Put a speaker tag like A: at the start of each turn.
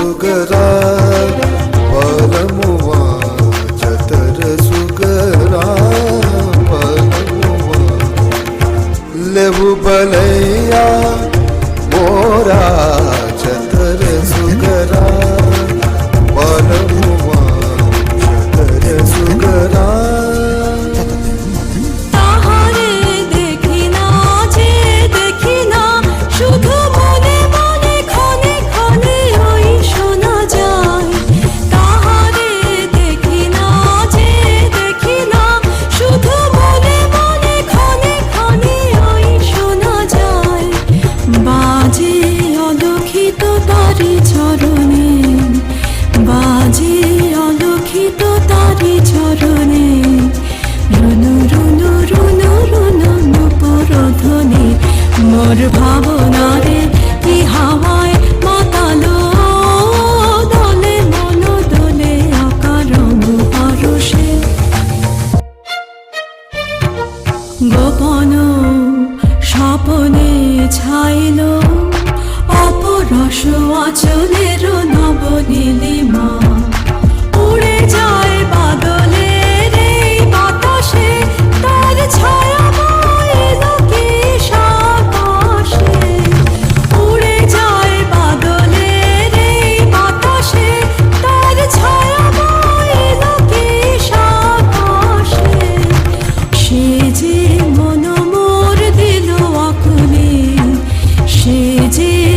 A: सुगरा पलमुआ चतर सुगरा पलमुआ लेबू बलैया मोरा चतर सुगरा पलमुआ चतर सुगरा
B: বাজে অলক্ষিত তারি চরণে রুনু রুনু রুনু রুনু নুপুরধ্বনি মোর ভাবনারে কি হাওয়ায় মাতালো দোলে মন দোলে অকারণ পরশে গোপন স্বপনে ছাইল অপরস আচলের নবনীলিমা উড়ে যায় বাদলের এই বাতাসে তার ছায়া বইল কি সাবাসে উড়ে যায় বাদলের এই বাতাসে তার ছায়া বইল কি সাবাসে সে যে মন মোর দিল আকুলে সে যে